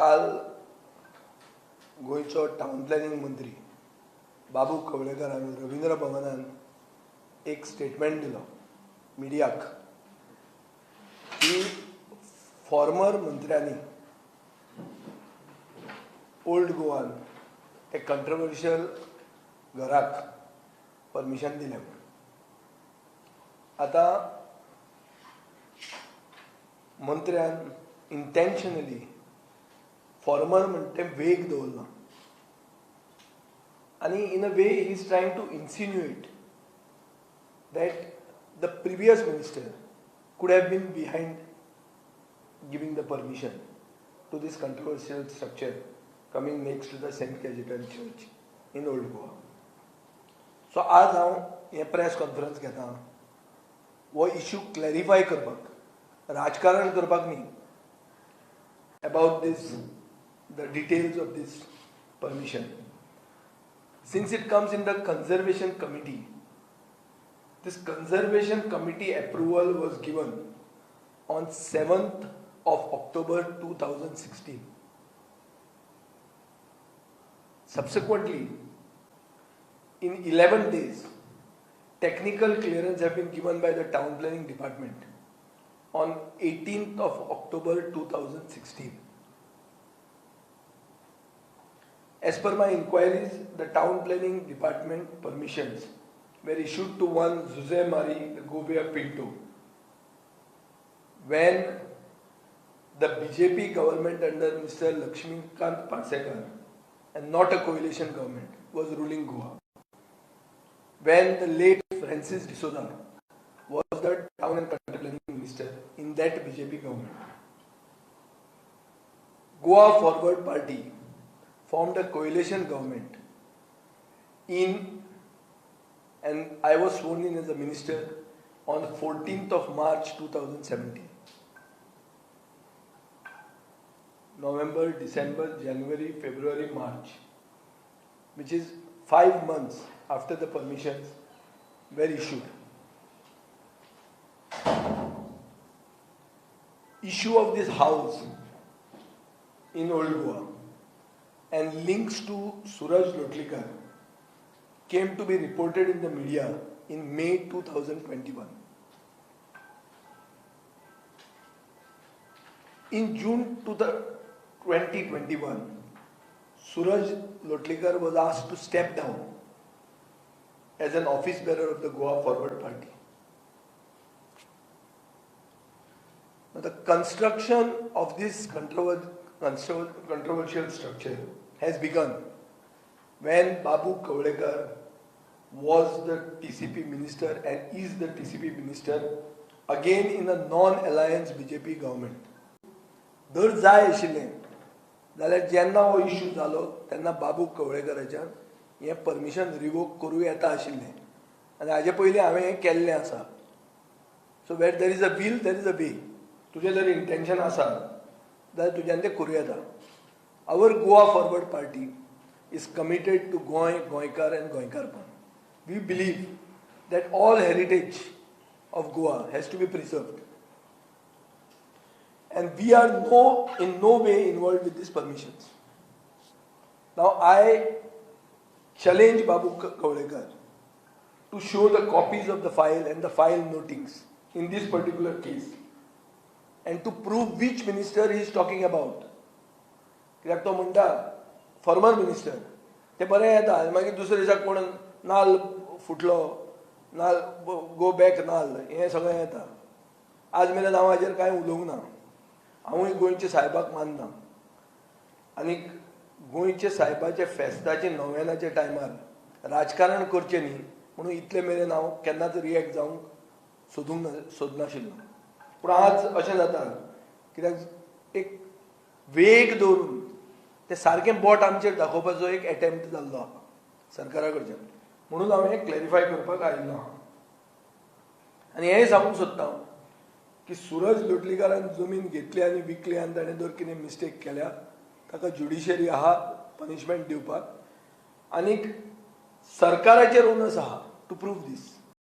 काल गोयचो town planning मंत्री बाबू कवळेकर हांवें रवींद्र भवनान एक स्टेटमेंट दिलो मिडियाक की फॉर्मर मंत्र्यांनी ओल्ड गोवान एक कंट्रोवर्शियल घराक परमिशन दिलें. आता मंत्र्यान इंटेन्शनली फॉर्मर म्हणटे वेग दवरला आणि in a way he is trying to insinuate that the previous minister could have been behind giving the permission to this controversial structure coming next to the St. Cajetan Church in Old Goa. So आज हांव हे press conference घेता वो issue clarify करपाक, राजकारण करपाक न्ही, about this the details of this permission. Since it comes in the conservation committee, this conservation committee approval was given on 7th of October 2016. Subsequently, in 11 days, technical clearance have been given by the town planning department on 18th of October 2016. As per my inquiries, the town planning department permissions were issued to one Jose Mari Gobea Pinto when the BJP government under Mr. Lakshmikant Parsekar and not a coalition government was ruling Goa. When the late Francis D'Souza was the town and country planning minister in that BJP government. Goa Forward Party formed a coalition government and I was sworn in as a minister on 14th of March 2017. November, December, January, February, March, which is 5 months after the permissions were issued. Issue of this house in Old Goa and links to Suraj Lotlikar came to be reported in the media in May 2021. In June 2021, Suraj Lotlikar was asked to step down as an office bearer of the Goa Forward Party. Now, the construction of this controversial structure has begun when Babu Kavlekar was the TCP minister and is the TCP minister again in a non-alliance BJP government. जर जाय आशिल्लें जाल्यार जेन्ना हो issue जालो तेन्ना बाबू कवळेकराच्यान हें permission revoke करूं येता आशिल्लें आनी हाजे पयलीं हांवें हें केल्लें आसा. So where there is a will there is a way. तुजें जर इंटेन्शन आसा जाल्यार तुज्यान तें करूं येता. Our Goa forward party is committed to Goikar and Goikarpan. We believe that all heritage of Goa has to be preserved. And we are in no way involved with these permissions. Now I challenge Babu Kavlekar to show the copies of the file and the file notings in this particular case and to prove which minister he is talking about. कित्याक तो म्हणटा former minister ते बरें येता मागीर दुसऱ्या दिसाक कोण नाल्ल फुटलो नाल्ल गो बॅक नाल्ल हें सगळें येता. आज मेरेन हांव हाजेर कांय उलोवंक ना. हांवूय गोंयच्या साहेबाक मानना आनी गोंयच्या साहेबाच्या फेस्ताच्या नोवेनाच्या टायमार राजकारण करचें न्ही म्हणून इतले मेरेन हांव केन्नाच रिएक्ट जावंक सोदनाशिल्लो. पूण आज अशें जाता कित्याक एक वेग दवरून ते सारकें बोट आमचेर दाखोवपाचो एक एटेम्प्ट जाल्लो आहा सरकारा कडच्यान. म्हणून हांव हें क्लॅरिफाय करपाक आयिल्लो आहा आनी हेंय सांगूंक सोदता की सूरज लोटलीकारान जमीन घेतली आनी विकली आनी ताणें जर कितें मिस्टेक केल्या ताका ज्युडिशरी आहा पनिशमेंट दिवपाक आनीक सरकाराचेर ओनस आहा टू प्रूव दीस.